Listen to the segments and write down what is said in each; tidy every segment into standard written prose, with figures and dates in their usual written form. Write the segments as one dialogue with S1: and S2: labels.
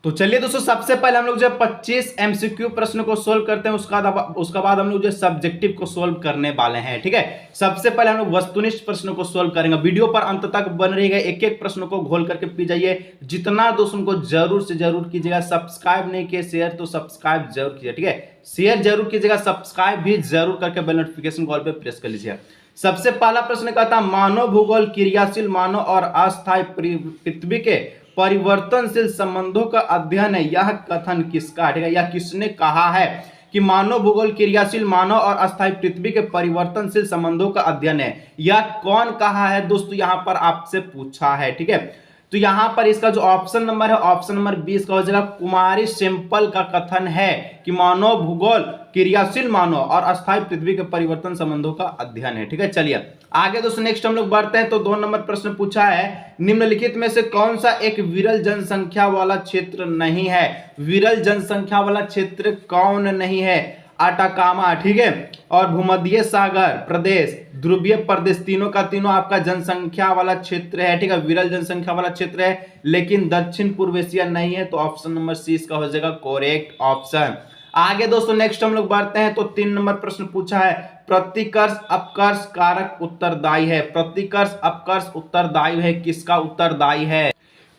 S1: तो चलिए दोस्तों, सबसे पहले हम लोग जो 25 एमसीक्यू प्रश्न को सोल्व करते हैं, उसका बाद हम लोग जो सब्जेक्टिव को सोल्व करने वाले हैं। ठीक है, सबसे पहले हम लोग वस्तुनिष्ठ प्रश्नों को सोल्व करेंगे। वीडियो पर अंत तक बन रहिएगा, एक एक प्रश्न को घोल करके पी जाइए। जितना दोस्तों को जरूर से जरूर कीजिएगा। सब्सक्राइब नहीं किए शेयर तो सब्सक्राइब जरूर कीजिए। ठीक है, शेयर जरूर कीजिएगा, सब्सक्राइब भी जरूर करके बेल नोटिफिकेशन कॉल पे प्रेस कर लीजिए। सबसे पहला प्रश्न कहता, मानव भूगोल क्रियाशील मानव और अस्थायी पृथ्वी के परिवर्तनशील संबंधों का अध्ययन है, यह कथन किसका है? ठीक है, यह किसने कहा है कि मानव भूगोल क्रियाशील मानव और अस्थायी पृथ्वी के परिवर्तनशील संबंधों का अध्ययन है? यह कौन कहा है दोस्तों, यहां पर आपसे पूछा है। ठीक है, तो यहां पर इसका जो ऑप्शन नंबर है, ऑप्शन नंबर 20 का हो जाएगा। कुमारी सिंपल का कथन है कि मानव भूगोल क्रियाशील मानव और अस्थायी पृथ्वी के परिवर्तन संबंधों का अध्ययन है। ठीक है, चलिए आगे दोस्तों नेक्स्ट हम लोग बढ़ते हैं। तो 2 नंबर प्रश्न पूछा है, निम्नलिखित में से कौन सा एक विरल जनसंख्या वाला क्षेत्र नहीं है? विरल जनसंख्या वाला क्षेत्र कौन नहीं है? अटाकामा, ठीक है, और भूमध्य सागर प्रदेश, ध्रुवीय प्रदेश, तीनों का तीनों आपका जनसंख्या वाला क्षेत्र है। ठीक है, विरल जनसंख्या वाला क्षेत्र है, लेकिन दक्षिण पूर्व एशिया नहीं है। तो ऑप्शन नंबर सी इसका हो जाएगा करेक्ट ऑप्शन। आगे दोस्तों नेक्स्ट हम लोग बढ़ते हैं। तो 3 नंबर प्रश्न पूछा है, प्रतिकर्ष अपकर्ष कारक उत्तरदायी है? प्रतिकर्ष अपकर्ष उत्तरदायी है, किसका उत्तरदायी है?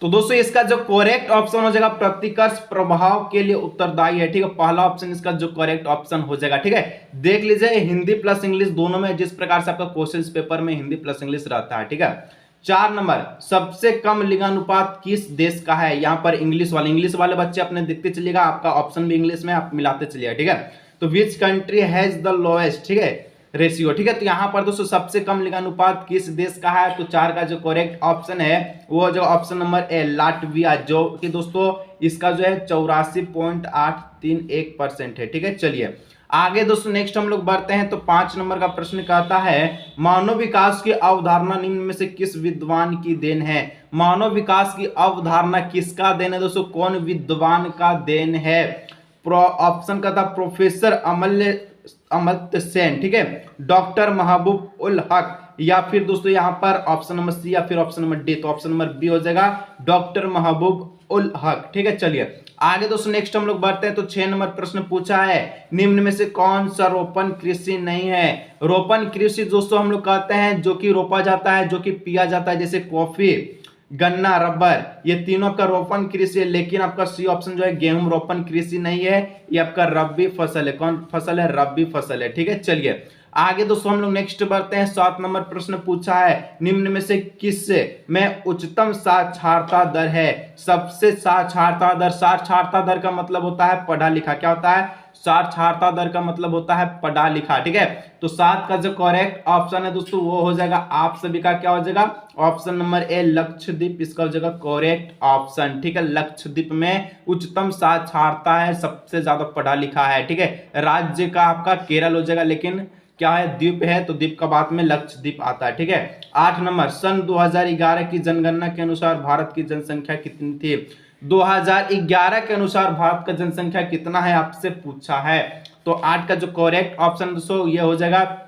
S1: तो दोस्तों इसका जो करेक्ट ऑप्शन हो जाएगा प्रतिकर्ष प्रभाव के लिए उत्तरदायी है। ठीक है, पहला ऑप्शन इसका जो करेक्ट ऑप्शन हो जाएगा। ठीक है, देख लीजिए हिंदी प्लस इंग्लिश दोनों में जिस प्रकार से आपका क्वेश्चन पेपर में हिंदी प्लस इंग्लिश रहता है। ठीक है, 4 नंबर, सबसे कम लिंगानुपात किस देश का है? यहाँ पर इंग्लिश वाले बच्चे अपने देखते चलिएगा, आपका ऑप्शन भी इंग्लिश में आप मिलाते चलिएगा। ठीक है, तो which country has the lowest, ठीक है, रेशियो। ठीक है, तो यहां पर दोस्तों सबसे कम लिंगानुपात किस देश का है? तो 4 का जो करेक्ट ऑप्शन है वो जो ऑप्शन नंबर ए लाटविया, जो कि दोस्तों इसका जो है 84.831% है। ठीक है, चलिए आगे दोस्तों नेक्स्ट हम लोग बढ़ते हैं। तो 5 नंबर का प्रश्न कहता है, मानव विकास की अवधारणा निम्न में से किस विद्वान की देन है? मानव विकास की अवधारणा किसका देन है दोस्तों? कौन विद्वान का देन है? ऑप्शन का था प्रोफेसर अमर्त्य सेन, ठीक है, डॉक्टर महबूब उल हक, या फिर दोस्तों यहां पर ऑप्शन नंबर सी या फिर ऑप्शन नंबर डी। तो ऑप्शन नंबर बी हो जाएगा डॉक्टर महबूब उल हक। ठीक है, चलिए आगे दोस्तों नेक्स्ट हम लोग बढ़ते हैं। तो 6 नंबर प्रश्न पूछा है, निम्न में से कौन सा रोपण कृषि नहीं है? रोपण कृषि दोस्तों हम लोग कहते हैं जो कि रोपा जाता है, जो कि पिया जाता है, जैसे कॉफी, गन्ना, रबर, ये तीनों आपका रोपण कृषि है। लेकिन आपका सी ऑप्शन जो है गेहूं रोपण कृषि नहीं है, ये आपका रबी फसल है। कौन फसल है? रबी फसल है। ठीक है, चलिए आगे दोस्तों हम लोग नेक्स्ट बढ़ते हैं। 7 नंबर प्रश्न पूछा है, निम्न में से किस में उच्चतम साक्षरता दर है? सबसे साक्षरता दर, साक्षरता दर का मतलब होता है पढ़ा लिखा। क्या होता है? साक्षरता दर का मतलब होता है पढ़ा लिखा। ठीक है, तो 7 का जो करेक्ट ऑप्शन है दोस्तों वो हो जाएगा आप सभी का क्या हो जाएगा? ऑप्शन नंबर ए लक्षद्वीप, इसका हो जाएगा करेक्ट ऑप्शन। ठीक है, लक्षद्वीप में उच्चतम साक्षरता है, सबसे ज्यादा पढ़ा लिखा है। ठीक है, राज्य का आपका केरल हो जाएगा, लेकिन क्या है? द्वीप है, तो द्वीप का बाद में लक्षद्वीप आता है। ठीक है, 8 नंबर, सन 2011 की जनगणना के अनुसार भारत की जनसंख्या कितनी थी? 2011 के अनुसार भारत का जनसंख्या कितना है आपसे पूछा है। तो 8 का जो करेक्ट ऑप्शन दोस्तों ये हो जाएगा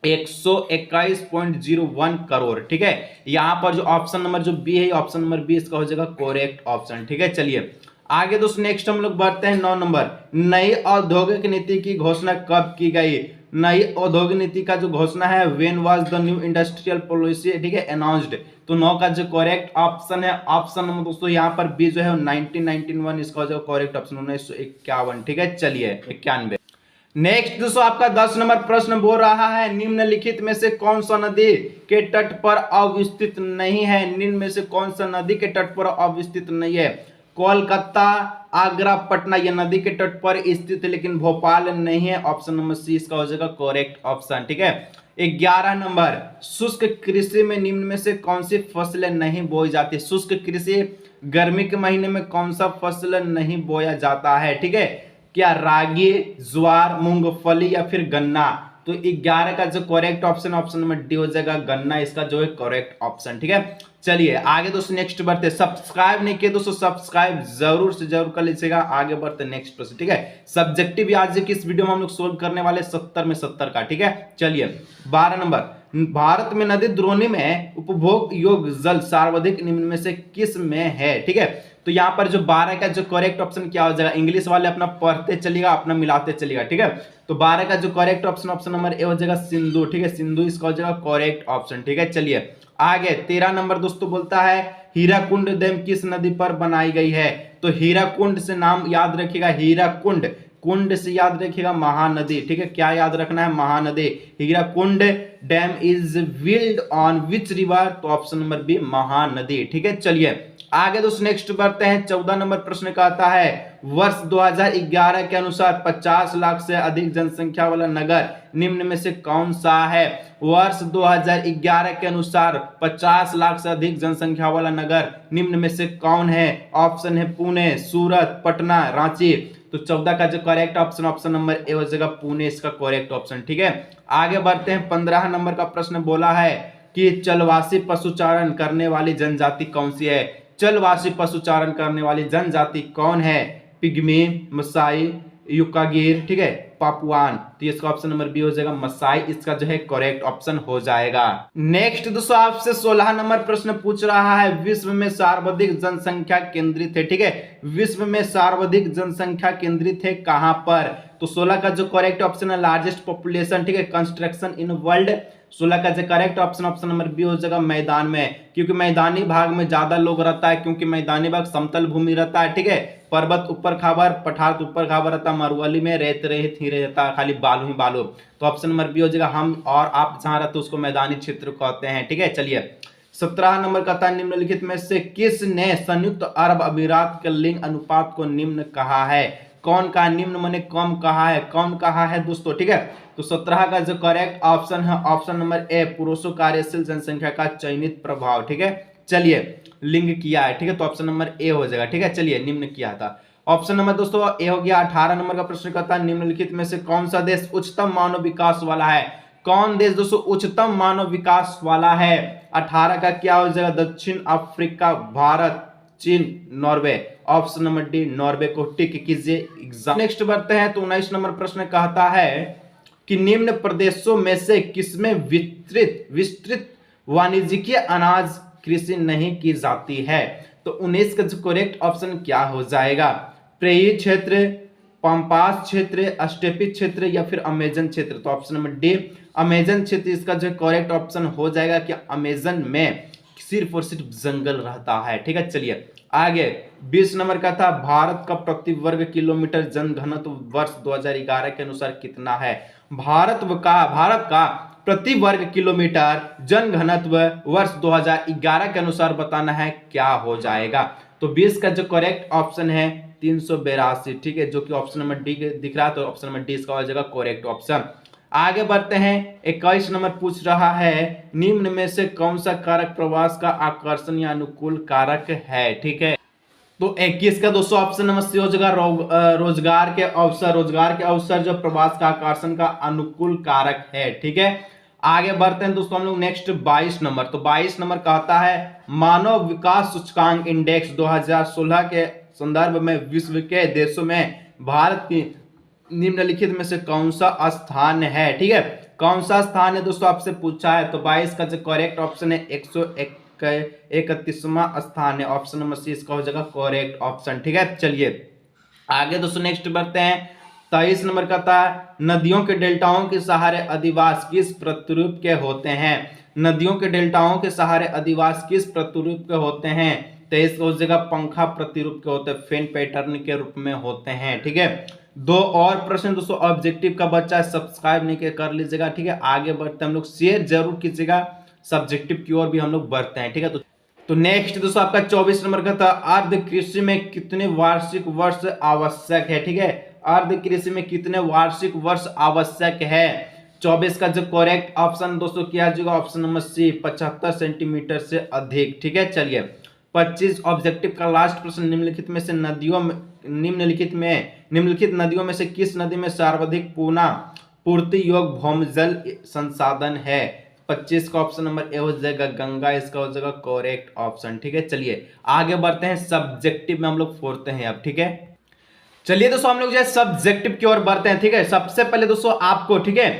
S1: 121.01 करोड़। ठीक है, यहां पर जो ऑप्शन नंबर जो बी है, ऑप्शन नंबर बी इसका हो जाएगा करेक्ट ऑप्शन। ठीक है, चलिए आगे दोस्तों नेक्स्ट हम लोग बढ़ते हैं। 9 नंबर, नई औद्योगिक नीति की घोषणा कब की गई? नई औद्योगिक नीति का जो घोषणा है, when was the new industrial policy, ठीक है, अनाउंस्ड। तो 9 का जो करेक्ट ऑप्शन है, ऑप्शन नंबर दोस्तों यहाँ पर बी जो है 1991, इसका जो करेक्ट ऑप्शन 1951। ठीक है, चलिए 91। नेक्स्ट दोस्तों आपका 10 नंबर प्रश्न बोल रहा है, निम्नलिखित में से कौन सा नदी के तट पर अवस्थित नहीं है? निम्न में से कौन सा नदी के तट पर अवस्थित नहीं है? कोलकाता, आगरा, पटना, ये नदी के तट पर स्थित है, लेकिन भोपाल नहीं है। ऑप्शन नंबर सी इसका हो जाएगा करेक्ट ऑप्शन। ठीक है, 11 नंबर, शुष्क कृषि में निम्न में से कौन सी फसलें नहीं बोई जाती? शुष्क कृषि गर्मी के महीने में कौन सा फसल नहीं बोया जाता है? ठीक है, क्या रागी, ज्वार, मूंगफली या फिर गन्ना? तो 11 का जो correct option, option number D हो जाएगा गन्ना, इसका जो है करेक्ट ऑप्शन। ठीक है, चलिए आगे दोस्तों नेक्स्ट बढ़ते। सब्सक्राइब नहीं किए दोस्तों, सब्सक्राइब जरूर से जरूर कर लीजिएगा। आगे बढ़ते नेक्स्ट प्रश्न। ठीक है, सब्जेक्टिव आज की इस वीडियो में हम लोग सोल्व करने वाले 70 में 70 का। ठीक है, चलिए 12 नंबर, भारत में नदी द्रोणी में उपभोग योग्य जल सर्वाधिक निम्न में से किस में है, ठीक है। तो यहाँ पर जो 12 का जो करेक्ट ऑप्शन क्या हो जाएगा, इंग्लिश वाले अपना पढ़ते चलिएगा, अपना मिलाते चलिएगा, ठीक है। तो 12 का जो correct option option number A हो जाएगा सिंधु, ठीक है, सिंधु इसका हो जाएगा करेक्ट ऑप्शन, ठीक है। चलिए आगे 13 नंबर दोस्तों बोलता है हीराकुंड डैम किस नदी पर बनाई गई है। तो हीराकुंड से नाम याद रखिएगा, हीराकुंड, कुंड से याद रखिएगा महानदी, ठीक है। क्या याद रखना है, Mahanadi. Hirakud dam is build on which river, तो ऑप्शन नंबर बी महानदी, ठीक है। चलिए आगे दोस्तों नेक्स्ट बढ़ते हैं। 14 नंबर प्रश्न का आता है वर्ष 2011 के अनुसार 50 लाख से अधिक जनसंख्या वाला नगर निम्न में से कौन सा है। वर्ष 2011 के अनुसार 50 लाख से अधिक जनसंख्या वाला नगर निम्न में से कौन है। ऑप्शन है पुणे, सूरत, पटना, रांची। तो 14 का जो correct option option number A हो जाएगा पुणे इसका करेक्ट ऑप्शन, ठीक है। आगे बढ़ते हैं। 15 नंबर का प्रश्न बोला है कि चलवासी पशुचारण करने वाली जनजाति कौन सी है। चलवासी पशुचारण करने वाली जनजाति कौन है। पिग्मी, मसाई, युकागिर, ठीक है, पापुआन। तो इसका ऑप्शन नंबर बी हो जाएगा मसाई, इसका जो है करेक्ट ऑप्शन हो जाएगा। नेक्स्ट दोस्तों आपसे 16 नंबर प्रश्न पूछ रहा है विश्व में सर्वाधिक जनसंख्या केंद्रित है, ठीक है। विश्व में सर्वाधिक जनसंख्या केंद्रित है कहां पर। तो 16 का जो करेक्ट ऑप्शन है लार्जेस्ट पॉपुलेशन, ठीक है, कंस्ट्रक्शन इन वर्ल्ड। 16 का जो correct option option number B हो जाएगा मैदान में, क्योंकि मैदानी भाग में ज्यादा लोग रहता है, क्योंकि मैदानी भाग समतल भूमि रहता है, ठीक है। पर्वत ऊपर खाबर, पठार ऊपर खाबर रहता है, मरुभूमि में रेत रहित ही रहता है, खाली बालू ही बालू। तो ऑप्शन नंबर बी हो जाएगा हम और आप जहां रहते उसको मैदानी क्षेत्र कहते हैं, ठीक है। चलिए 17 नंबर का था निम्नलिखित में से किसने संयुक्त अरब अमीरात के लिंग अनुपात को निम्न कहा है। कौन का निम्न माने कम कहा है, कौन कहा है दोस्तों, ठीक है। तो 17 का जो करेक्ट ऑप्शन है ऑप्शन नंबर ए पुरुषों कार्यशील जनसंख्या का चयनित प्रभाव, ठीक है। चलिए लिंग किया है, ठीक है, तो ऑप्शन नंबर ए हो जाएगा, ठीक है। चलिए निम्न किया था, ऑप्शन नंबर दोस्तों ए हो गया। 18 नंबर का प्रश्न कहता है निम्नलिखित में से कौन सा देश उच्चतम मानव विकास वाला है। कौन देश दोस्तों उच्चतम मानव विकास वाला है। 18 का क्या हो जाएगा दक्षिण अफ्रीका, भारत, चीन, Norway. Option number D Norway को टिक कीजिए एग्जाम। नेक्स्ट बढ़ते हैं। तो 19 नंबर प्रश्न कहता है कि निम्न प्रदेशों में से किसमें विस्तृत वाणिज्यिक अनाज कृषि नहीं की जाती है। तो 19 का जो करेक्ट ऑप्शन क्या हो जाएगा। प्रेरी क्षेत्र, पंपास क्षेत्र, स्टेपी क्षेत्र या फिर अमेजन क्षेत्र। तो ऑप्शन नंबर डी अमेजन क्षेत्र इसका जो करेक्ट ऑप्शन हो जाएगा कि अमेजन में सिर्फ और सिर्फ जंगल रहता है, ठीक है। चलिए आगे 20 नंबर का था भारत का प्रति वर्ग किलोमीटर जनघनत्व वर्ष 2011 के अनुसार कितना है। भारत का प्रति वर्ग किलोमीटर जनघनत्व वर्ष 2011 के अनुसार बताना है, क्या हो जाएगा। तो 20 का जो करेक्ट ऑप्शन है 382, ठीक है, जो कि ऑप्शन नंबर डी दिख रहा है, तो ऑप्शन नंबर डी इसका हो जाएगा करेक्ट ऑप्शन। आगे बढ़ते हैं। 21 नंबर पूछ रहा है निम्न में से कौन सा कारक प्रवास का आकर्षण या अनुकूल कारक है, ठीक है। तो 21 का दोस्तों ऑप्शन नंबर सी हो जाएगा रोजगार के अवसर जो प्रवास का आकर्षण का अनुकूल कारक है, ठीक है। आगे बढ़ते हैं दोस्तों हम लोग नेक्स्ट 22 नंबर। तो 22 नंबर कहता है मानव विकास सूचकांक इंडेक्स 2016 के संदर्भ में विश्व के देशों में भारत की निम्नलिखित में से कौन सा स्थान है, ठीक है। कौन सा स्थान है दोस्तों आपसे पूछा है। तो 22 का जो करेक्ट ऑप्शन है 131वां स्थान है, ऑप्शन नंबर सी इसका हो जाएगा करेक्ट ऑप्शन, ठीक है। चलिए आगे दोस्तों नेक्स्ट बढ़ते हैं। 23 नंबर का था नदियों के डेल्टाओं के सहारे अधिवास किस प्रतिरूप के होते हैं। नदियों के डेल्टाओं के सहारे अधिवास किस प्रतिरूप के होते हैं। 23 हो जाएगा पंखा प्रतिरूप के होते हैं, फेन पैटर्न के रूप में होते हैं, ठीक है। 2 और प्रश्न दोस्तों ऑब्जेक्टिव का बच्चा सब्सक्राइब नहीं कर लीजिएगा, ठीक है। आगे बढ़ते हैं हम लोग, शेयर जरूर कीजिएगा, सब्जेक्टिव की ओर भी हम लोग बढ़ते हैं, ठीक है। तो नेक्स्ट दोस्तों आपका 24 नंबर का था अर्ध कृषि में कितने वार्षिक वर्ष आवश्यक है, ठीक है। अर्ध कृषि में कितने वार्षिक वर्ष आवश्यक है। 24 का जो करेक्ट ऑप्शन दोस्तों क्या जाएगा ऑप्शन नंबर सी 75 सेंटीमीटर से अधिक, ठीक है। चलिए 25 ऑब्जेक्टिव का लास्ट प्रश्न निम्नलिखित में से निम्नलिखित नदियों में से किस नदी में सर्वाधिक पूर्ति योग भौमजल संसाधन है। 25 का ऑप्शन नंबर ए हो जाएगा गंगा, इसका हो जाएगा करेक्ट ऑप्शन, ठीक है। चलिए आगे बढ़ते हैं, सब्जेक्टिव में हम लोग फोड़ते हैं अब, ठीक है। चलिए दोस्तों हम लोग जो है सब्जेक्टिव की ओर बढ़ते हैं, ठीक है। सबसे पहले दोस्तों आपको, ठीक है,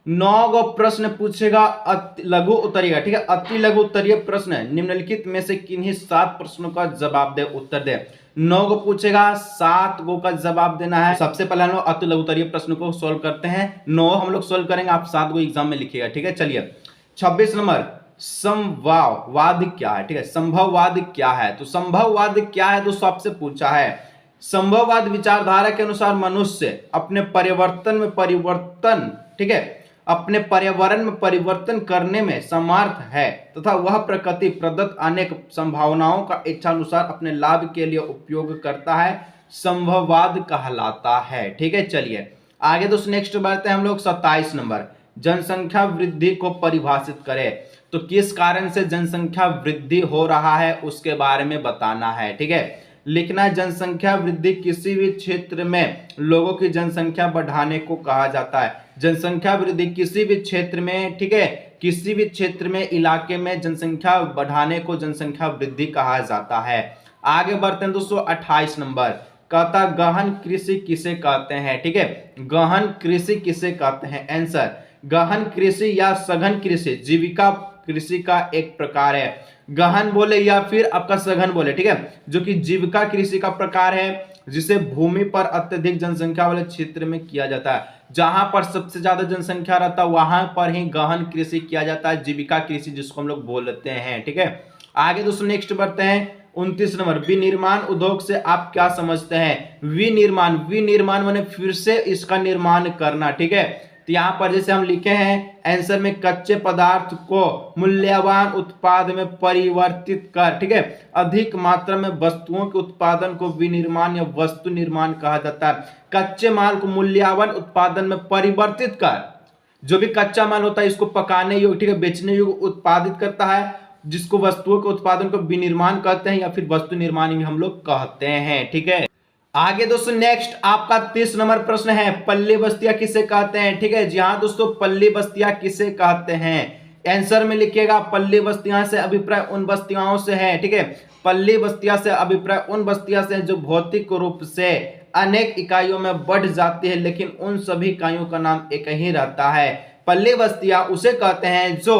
S1: 9 गो प्रश्न पूछेगा, लघु उत्तरीय, ठीक है, अति लघु उत्तरीय प्रश्न। निम्नलिखित में से किन्हीं 7 प्रश्नों का जवाब दे, उत्तर दे। 9 गो पूछेगा, 7 गो का जवाब देना है। सबसे पहले हम लोग अति लघु उत्तरीय प्रश्न को सोल्व करते हैं। 9 हम लोग सोल्व करेंगे, आप 7 गो एग्जाम में लिखिएगा, ठीक है। चलिए 26 नंबर, संभववाद क्या है, ठीक है, संभववाद क्या है। तो संभववाद क्या है, तो सबसे पूछा है। संभववाद विचारधारा के अनुसार मनुष्य अपने परिवर्तन, ठीक है, अपने पर्यावरण में परिवर्तन करने में समर्थ है तथा वह प्रकृति प्रदत्त अनेक संभावनाओं का इच्छानुसार अपने लाभ के लिए उपयोग करता है, संभववाद कहलाता है, ठीक है। चलिए आगे दोस्तों नेक्स्ट बढ़ते हैं हम लोग। 27 नंबर, जनसंख्या वृद्धि को परिभाषित करें। तो किस कारण से जनसंख्या वृद्धि हो रहा है उसके बारे में बताना है, ठीक है। लिखना, जनसंख्या वृद्धि किसी भी क्षेत्र में लोगों की जनसंख्या बढ़ाने को कहा जाता है। जनसंख्या वृद्धि किसी भी क्षेत्र में, ठीक है, किसी भी क्षेत्र में, इलाके में जनसंख्या बढ़ाने को जनसंख्या वृद्धि कहा जाता है। आगे बढ़ते हैं दोस्तों। 28 नंबर, कहता गहन कृषि किसे कहते हैं, ठीक है, गहन कृषि किसे कहते हैं। आंसर, गहन कृषि या सघन कृषि जीविका कृषि का एक प्रकार है। गहन बोले या फिर आपका सघन बोले, ठीक है, जो कि जीविका कृषि का प्रकार है, जिसे भूमि पर अत्यधिक जनसंख्या वाले क्षेत्र में किया जाता है। जहां पर सबसे ज्यादा जनसंख्या रहता है वहां पर ही गहन कृषि किया जाता है, जीविका कृषि जिसको हम लोग बोलते हैं, ठीक है। आगे दोस्तों नेक्स्ट बढ़ते हैं। 29 नंबर, विनिर्माण उद्योग से आप क्या समझते हैं। विनिर्माण माने फिर से इसका निर्माण करना, ठीक है। तो यहाँ पर जैसे हम लिखे हैं आंसर में, कच्चे पदार्थ को मूल्यवान उत्पाद में परिवर्तित कर, ठीक है, अधिक मात्रा में वस्तुओं के उत्पादन को विनिर्माण या वस्तु निर्माण कहा जाता है। कच्चे माल को मूल्यवान उत्पादन में परिवर्तित कर, जो भी कच्चा माल होता है इसको पकाने योग्य, ठीक है, बेचने योग्य उत्पादित करता है, जिसको वस्तुओं के उत्पादन को विनिर्माण कहते हैं या फिर वस्तु निर्माण भी हम लोग कहते हैं, ठीक है। आगे दोस्तों नेक्स्ट आपका 30 नंबर प्रश्न है, पल्ली बस्तियां किसे कहते हैं, ठीक है। जी हाँ दोस्तों, पल्ली बस्तियां किसे कहते हैं। आंसर में लिखिएगा, पल्ली बस्तियां से अभिप्राय उन बस्तियों से है, ठीक है। पल्ली बस्तियां से अभिप्राय उन बस्तियां से जो भौतिक रूप से अनेक इकाइयों में बढ़ जाती है, लेकिन उन सभी इकाइयों का नाम एक ही रहता है। पल्ली बस्तियां उसे कहते हैं जो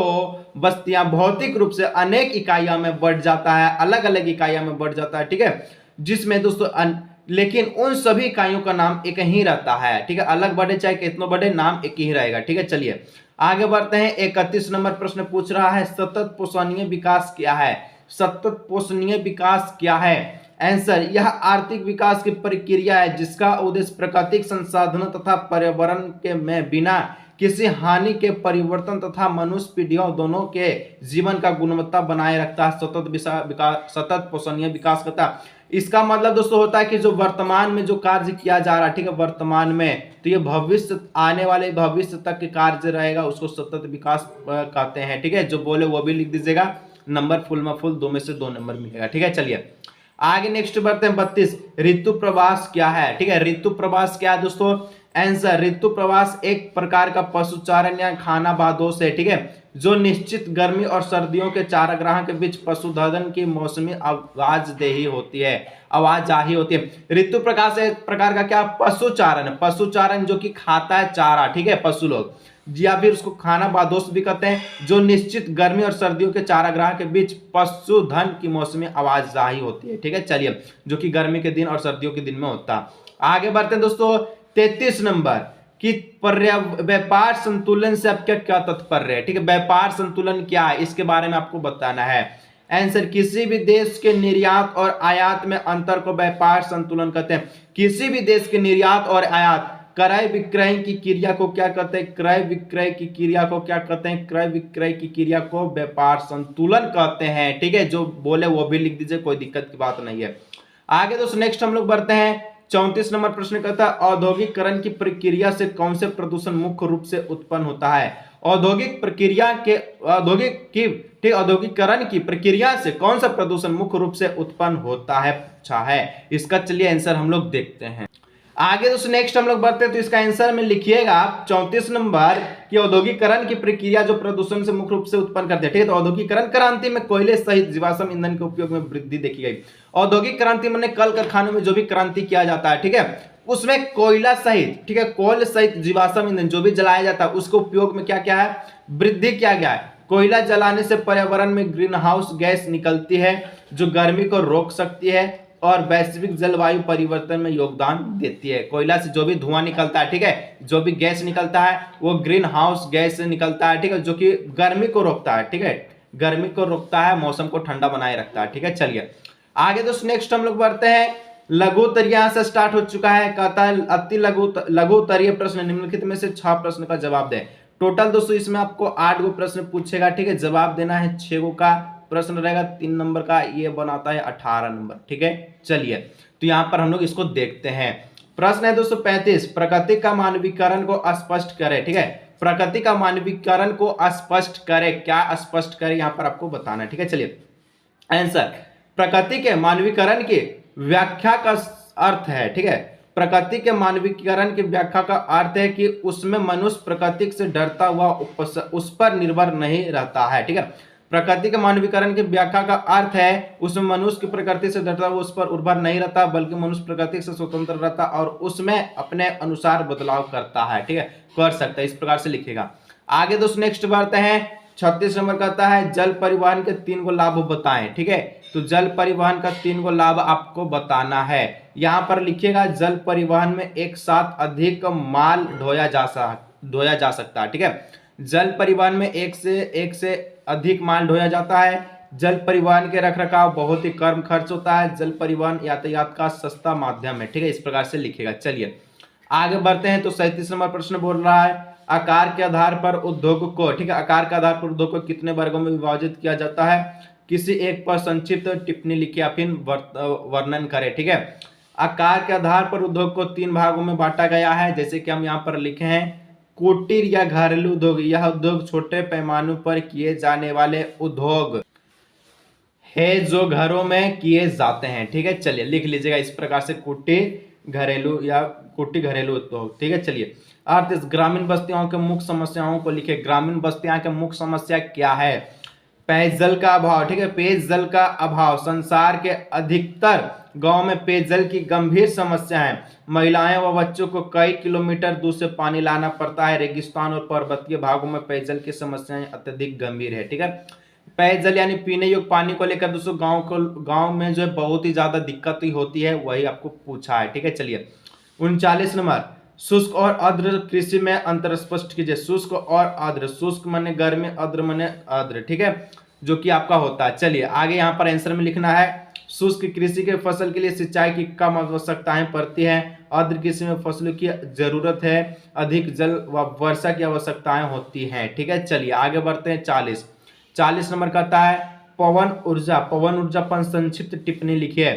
S1: बस्तियां भौतिक रूप से अनेक इकाइयों में बढ़ जाता है, अलग अलग इकाइयों में बढ़ जाता है, ठीक है, जिसमें दोस्तों लेकिन उन सभी इकाइयों का नाम एक ही रहता है, ठीक है, अलग बढ़े चाहे कितना बढ़े, नाम एक ही रहेगा, ठीक है। चलिए आगे बढ़ते हैं। 31 नंबर प्रश्न पूछ रहा है, सतत पोषणीय विकास क्या है। सतत पोषणीय विकास क्या है। आंसर, यह आर्थिक विकास की प्रक्रिया है जिसका उद्देश्य प्राकृतिक संसाधनों तथा पर्यावरण के में बिना किसी हानि के परिवर्तन तथा मनुष्य पीढ़ियों दोनों के जीवन का गुणवत्ता बनाए रखता है। सतत पोषणीय विकास करता, इसका मतलब दोस्तों होता है कि जो वर्तमान में जो कार्य किया जा रहा है, ठीक है, वर्तमान में, तो ये भविष्य, आने वाले भविष्य तक के कार्य रहेगा, उसको सतत विकास कहते हैं, ठीक है। जो बोले वो भी लिख दीजिएगा, नंबर फुल में फुल 2 में से 2 नंबर मिलेगा, ठीक है। चलिए आगे नेक्स्ट बढ़ते हैं। 32, ऋतु प्रवास क्या है, ठीक है। ऋतु प्रवास क्या है दोस्तों। आंसर, ऋतु प्रवास एक प्रकार का पशुचारण या खानाबदोश है, ठीक है, जो निश्चित गर्मी और सर्दियों के चारागाह के बीच पशुधन की मौसमी आवाजदेही होती है, आवाजाही होती है। ऋतु प्रकाश एक प्रकार का क्या, पशुचारण, पशुचारण जो कि खाता है चारा, ठीक है, पशु लोग, या फिर उसको खानाबदोश भी कहते हैं, जो निश्चित गर्मी और सर्दियों के चारागाह के बीच पशुधन की मौसमी आवाजाही होती है, ठीक है। चलिए, जो कि गर्मी के दिन और सर्दियों के दिन में होता है। आगे बढ़ते हैं दोस्तों। 33 नंबर कि व्यापार संतुलन से आपका क्या तात्पर्य है, ठीक है। व्यापार संतुलन क्या है, इसके बारे में आपको बताना है। आंसर, किसी भी देश के निर्यात और आयात में अंतर को व्यापार संतुलन कहते हैं। किसी भी देश के निर्यात और आयात, क्रय विक्रय की क्रिया को क्या कहते हैं, क्रय विक्रय की क्रिया को क्या कहते हैं, क्रय विक्रय की क्रिया को व्यापार संतुलन कहते हैं, ठीक है। जो बोले वो भी लिख दीजिए, कोई दिक्कत की बात नहीं है। आगे दोस्तों नेक्स्ट हम लोग बढ़ते हैं। 34 नंबर प्रश्न कहता है, औद्योगिकरण की प्रक्रिया से कौन से प्रदूषण मुख्य रूप से उत्पन्न होता है। औद्योगिकरण की प्रक्रिया से कौन सा प्रदूषण मुख्य रूप से उत्पन्न होता है, अच्छा है। इसका चलिए आंसर हम लोग देखते हैं। आगे दोस्तों नेक्स्ट हम लोग बढ़ते हैं, तो इसका आंसर में लिखिएगा 34 नंबर कि औद्योगिकरण की प्रक्रिया जो प्रदूषण से मुख्य रूप से उत्पन्न करते हैं, ठीक है। तो औद्योगिकरण क्रांति में कोयले सहित जीवाश्म ईंधन के उपयोग में वृद्धि देखी गई। औद्योगिक क्रांति में कल कारखानों में जो भी क्रांति किया जाता है, ठीक है, उसमें कोयला सहित, ठीक है, कोल सहित जीवाश्म ईंधन जो भी जलाया जाता है उसके उपयोग में क्या क्या है, वृद्धि किया गया है। कोयला जलाने से पर्यावरण में ग्रीन हाउस गैस निकलती है जो गर्मी को रोक सकती है और वैश्विक जलवायु परिवर्तन में योगदान देती है। कोयला से जो भी धुआं निकलता है, ठीक है, जो भी गैस निकलता है वो ग्रीन हाउस गैस से निकलता है, ठीक है, जो कि गर्मी को रोकता है, ठीक है, गर्मी को रोकता है, मौसम को ठंडा बनाए रखता है, ठीक है। चलिए आगे दोस्तों नेक्स्ट हम लोग बढ़ते हैं। लघु उत्तरीय यहां से स्टार्ट हो चुका है, कहता है अति लघु उत्तरीय प्रश्न निम्नलिखित में से 6 प्रश्न का जवाब दें। टोटल दोस्तों इसमें आपको 8 गो प्रश्न पूछेगा, ठीक है, जवाब देना है 6 गो का प्रश्न रहेगा, 3 नंबर का, ये बनाता है 18 नंबर, ठीक है। चलिए तो यहां पर हम लोग इसको देखते हैं। प्रश्न है दोस्तों 35, प्रकृति का मानवीकरण को स्पष्ट करें, ठीक है, प्रकृति का मानवीकरण को स्पष्ट करें, क्या स्पष्ट करें यहां पर आपको बताना है, ठीक है। चलिए आंसर, प्रकृति के मानवीकरण की व्याख्या का अर्थ है, ठीक है, प्रकृति के मानवीकरण की व्याख्या का अर्थ है कि उसमें मनुष्य प्रकृति से डरता हुआ उस पर निर्भर नहीं रहता है, ठीक है। प्रकृति के मानवीकरण की व्याख्या का अर्थ है उसमें मनुष्य की प्रकृति से डरता हुआ उस पर निर्भर नहीं रहता, बल्कि मनुष्य प्रकृति से स्वतंत्र रहता और उसमें अपने अनुसार बदलाव करता है, ठीक है, कर सकता है, इस प्रकार से लिखेगा। आगे दोस्तों नेक्स्ट बढ़ते हैं। 36 नंबर कहता है जल परिवहन के 3 गो लाभ बताएं, ठीक है, तो जल परिवहन का 3 गो लाभ आपको बताना है। यहां पर लिखिएगा जल परिवहन में एक साथ अधिक माल ढोया जा सकता है, ठीक है, जल परिवहन में एक से अधिक माल ढोया जाता है। जल परिवहन के रखरखाव बहुत ही कम खर्च होता है। जल परिवहन यातायात का सस्ता माध्यम है, ठीक है, इस प्रकार से लिखेगा। चलिए आगे बढ़ते हैं। तो 37 नंबर प्रश्न बोल रहा है आकार के आधार पर उद्योग को, ठीक है, आकार के आधार पर उद्योग को कितने वर्गों में विभाजित किया जाता है, किसी एक पर संक्षिप्त टिप्पणी लिखिए या फिर वर्णन करें, ठीक है। आकार के आधार पर उद्योग को 3 भागों में बांटा गया है, जैसे कि हम यहाँ पर लिखे हैं कुटीर या घरेलू उद्योग, यह उद्योग छोटे पैमाने पर किए जाने वाले उद्योग है जो घरों में किए जाते हैं, ठीक है। चलिए लिख लीजिएगा इस प्रकार से कुटीर घरेलू या कुटीर घरेलू उद्योग, ठीक है। चलिए अर्थ, ग्रामीण बस्तियों के मुख्य समस्याओं को लिखे। ग्रामीण बस्तियां के मुख्य समस्या क्या है, पेयजल का अभाव, ठीक है, पेयजल का अभाव, संसार के अधिकतर गांव में पेयजल की गंभीर समस्या है। महिलाएं व बच्चों को कई किलोमीटर दूर से पानी लाना पड़ता है। रेगिस्तान और पर्वतीय भागों में पेयजल की समस्याएं अत्यधिक गंभीर है, ठीक है। पेयजल यानी पीने योग्य पानी को लेकर दोस्तों गांव में जो है बहुत ही ज्यादा दिक्कत होती है, वही आपको पूछा है, ठीक है। चलिए 39 नंबर, शुष्क और आर्द्र कृषि में अंतर स्पष्ट कीजिए। शुष्क और आर्द्र, शुष्क माने गर्मी, आर्द्र माने आर्द्र, ठीक है, जो कि आपका होता है। चलिए आगे यहाँ पर आंसर में लिखना है शुष्क कृषि के फसल के लिए सिंचाई की कम आवश्यकताएं पड़ती हैं। आर्द्र कृषि में फसलों की जरूरत है, अधिक जल व वर्षा की आवश्यकताएं होती हैं, ठीक है। चलिए आगे बढ़ते हैं। 40 नंबर कहता है पवन ऊर्जा पर संक्षिप्त टिप्पणी लिखिए।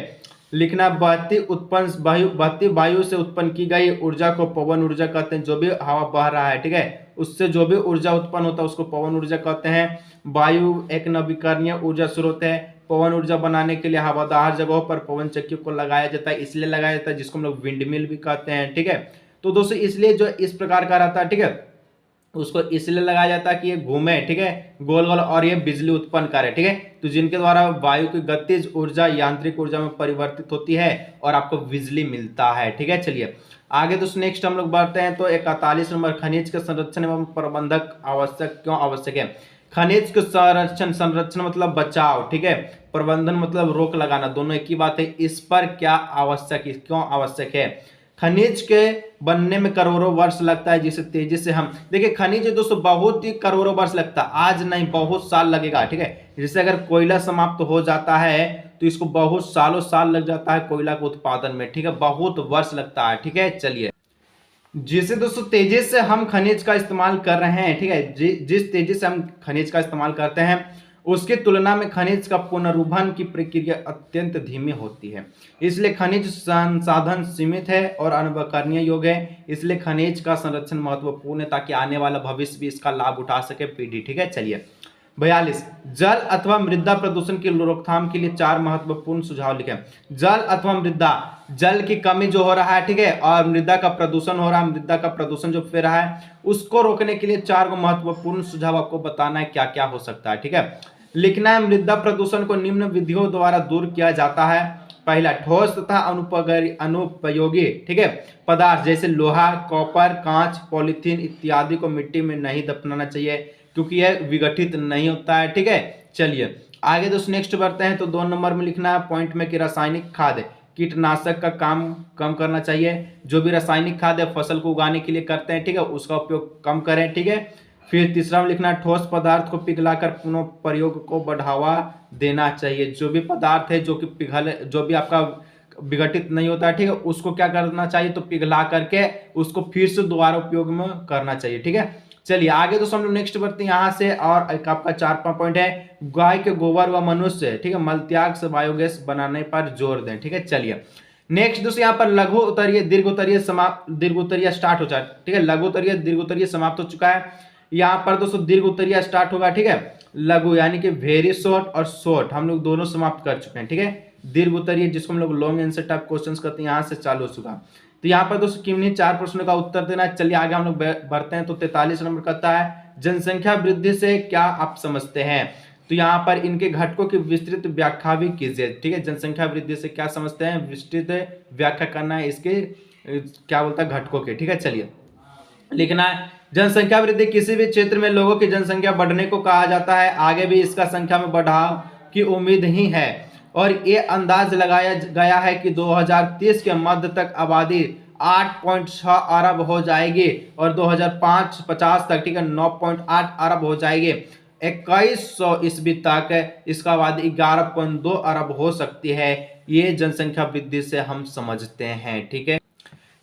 S1: लिखना, बहती वायु से उत्पन्न की गई ऊर्जा को पवन ऊर्जा कहते हैं। जो भी हवा बह रहा है, ठीक है, उससे जो भी ऊर्जा उत्पन्न होता है उसको पवन ऊर्जा कहते हैं। वायु एक नवीकरणीय ऊर्जा स्रोत है। पवन ऊर्जा बनाने के लिए हवादार जगहों पर पवन चक्की को लगाया जाता है, इसलिए लगाया जाता है जिसको हम लोग विंड मिल भी कहते हैं, ठीक है। तो दोस्तों इसलिए जो इस प्रकार का रहता है, ठीक है, उसको इसलिए लगाया जाता है कि ये घूमे, ठीक है, गोल गोल, और ये बिजली उत्पन्न करे, ठीक है। तो जिनके द्वारा वायु की गतिज ऊर्जा यांत्रिक ऊर्जा में परिवर्तित होती है और आपको बिजली मिलता है, ठीक है। चलिए आगे दोस्तों नेक्स्ट हम लोग बढ़ते हैं। तो 41 नंबर, खनिज के संरक्षण एवं प्रबंधक क्यों आवश्यक है। खनिज के संरक्षण मतलब बचाव, ठीक है, प्रबंधन मतलब रोक लगाना, दोनों एक ही बात है। इस पर क्या आवश्यक, क्यों आवश्यक है। खनिज के बनने में करोड़ों वर्ष लगता है, जिसे तेजी से हम देखिए खनिज दोस्तों बहुत ही करोड़ों वर्ष लगता है, आज नहीं बहुत साल लगेगा, ठीक है। जैसे अगर कोयला समाप्त हो जाता है तो इसको बहुत सालों साल लग जाता है कोयला के उत्पादन में, ठीक है, बहुत वर्ष लगता है, ठीक है। चलिए जिसे दोस्तों तेजी से हम खनिज का इस्तेमाल कर रहे हैं, ठीक है, जिस तेजी से हम खनिज का इस्तेमाल करते हैं उसकी तुलना में खनिज का पुनर्भरण की प्रक्रिया अत्यंत धीमी होती है। इसलिए खनिज संसाधन सीमित है और अनवकरणीय योग्य है। इसलिए खनिज का संरक्षण महत्वपूर्ण है ताकि आने वाला भविष्य भी इसका लाभ उठा सके पीढ़ी, ठीक है। चलिए 42, जल अथवा मृदा प्रदूषण की रोकथाम के लिए 4 महत्वपूर्ण सुझाव लिखें। जल अथवा मृदा, जल की कमी जो हो रहा है, ठीक है, और मृदा का प्रदूषण हो रहा है, मृदा का प्रदूषण जो फिर रहा है उसको रोकने के लिए 4 महत्वपूर्ण सुझाव आपको बताना है क्या क्या हो सकता है, ठीक है। लिखना है मृदा प्रदूषण को निम्न विधियों द्वारा दूर किया जाता है। पहला ठोस तथा अनुपयोगी, ठीक है, पदार्थ जैसे लोहा, कॉपर, कांच, पॉलीथीन इत्यादि को मिट्टी में नहीं दफनाना चाहिए क्योंकि यह विघटित नहीं होता है, ठीक है। चलिए आगे दोस्तों नेक्स्ट बढ़ते हैं। तो 2 नंबर में लिखना है पॉइंट में कि रासायनिक खाद कीटनाशक का काम कम करना चाहिए। जो भी रासायनिक खाद है फसल को उगाने के लिए करते हैं, ठीक है, उसका उपयोग कम करें, ठीक है। फिर तीसरा में लिखना है ठोस पदार्थ को पिघलाकर पुनः प्रयोग को बढ़ावा देना चाहिए। जो भी पदार्थ है जो कि जो भी आपका विघटित नहीं होता है, ठीक है, उसको क्या करना चाहिए, तो पिघला करके उसको फिर से दोबारा उपयोग में करना चाहिए, ठीक है। चलिए आगे दोस्तों हम लोग नेक्स्ट बढ़ते हैं यहाँ से, और एक आपका 4वां पॉइंट है गाय के गोबर व मनुष्य, ठीक है, मलत्याग से बायोगैस बनाने पर जोर दें, ठीक है। चलिए नेक्स्ट दोस्तों यहाँ पर लघु उत्तरीय दीर्घ उत्तरीय समाप्त, दीर्घ उत्तरीय स्टार्ट हो जाए, ठीक है, लघु उत्तरीय दीर्घ उत्तरीय समाप्त हो चुका है। यहाँ पर दोस्तों दीर्घ उत्तरीय स्टार्ट होगा, ठीक है। लघु यानी कि वेरी शॉर्ट और शॉर्ट हम लोग दोनों समाप्त कर चुके हैं, ठीक है। दीर्घ उत्तरीय जिसको हम लोग लॉन्ग आंसर टाइप क्वेश्चंस करते हैं यहाँ से चालू हो चुका। तो यहाँ पर दोस्तों किन्हीं 4 प्रश्नों का उत्तर देना है। चलिए आगे हम लोग बढ़ते हैं। तो 43 नंबर कहता है जनसंख्या वृद्धि से क्या आप समझते हैं। तो यहाँ पर इनके घटकों की विस्तृत व्याख्या भी कीजिए, ठीक है। जनसंख्या वृद्धि से क्या समझते हैं, विस्तृत व्याख्या करना है इसके क्या बोलता है घटकों के, ठीक है। चलिए लिखना है जनसंख्या वृद्धि किसी भी क्षेत्र में लोगों की जनसंख्या बढ़ने को कहा जाता है। आगे भी इसका संख्या में बढ़ाव की उम्मीद ही है और ये अंदाज लगाया गया है कि 2030 के मध्य तक आबादी 8.6 अरब हो जाएगी और 2050 तक, ठीक है, 9.8 अरब हो जाएगी। 2100 ईस्वी तक इसका आबादी 11.2 अरब हो सकती है। ये जनसंख्या वृद्धि से हम समझते हैं, ठीक है।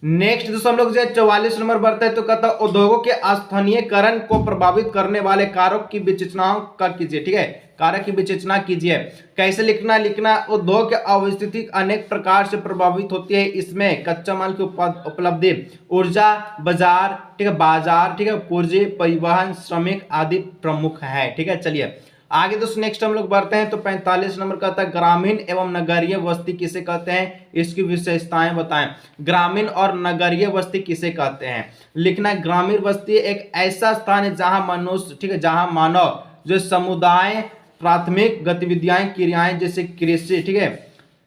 S1: नेक्स्ट दोस्तों हम लोग जो 44 नंबर बढ़ते हैं। तो कहता है उद्योगों के स्थानीयकरण को प्रभावित करने वाले कारक की विवेचनाओं का कीजिए, ठीक है, कारक की विवेचना कीजिए। कैसे लिखना उद्योग की अवस्थिति अनेक प्रकार से प्रभावित होती है। इसमें कच्चा माल की उपलब्धि, ऊर्जा बाजार, ठीक है, ठीक है, पूंजी, परिवहन, श्रमिक आदि प्रमुख है, ठीक है। चलिए आगे दोस्तों नेक्स्ट हम लोग बढ़ते हैं। तो 45 नंबर कहता है ग्रामीण एवं नगरीय बस्ती किसे कहते हैं, इसकी विशेषताएं बताएं। ग्रामीण और नगरीय बस्ती किसे कहते हैं। लिखना है ग्रामीण बस्ती एक ऐसा स्थान है जहां मनुष्य, ठीक है, जहां मानव जो समुदाय प्राथमिक गतिविधियां क्रियाएं जैसे कृषि, ठीक है,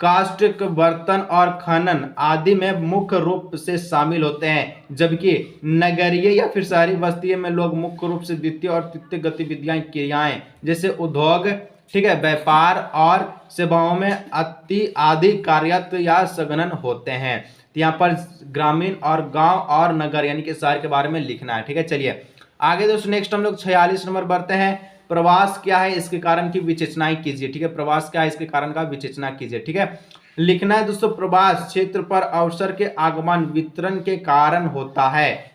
S1: काष्ठ बर्तन और खनन आदि में मुख्य रूप से शामिल होते हैं। जबकि नगरीय या फिर शहरी बस्ती में लोग मुख्य रूप से द्वितीय और तृतीय गतिविधियां क्रियाएं जैसे उद्योग, ठीक है, व्यापार और सेवाओं में आदि कार्यरत या संलग्न होते हैं। तो यहाँ पर ग्रामीण और गांव और नगर यानी कि शहर के बारे में लिखना है, ठीक है। चलिए आगे दोस्तों नेक्स्ट हम लोग 46 नंबर बढ़ते हैं। प्रवास क्या है इसके कारण की विवेचनाएं कीजिए, ठीक है। प्रवास क्या है इसके कारण का विवेचना कीजिए, ठीक है। लिखना है दोस्तों प्रवास क्षेत्र पर अवसर के आगमन वितरण के कारण होता है।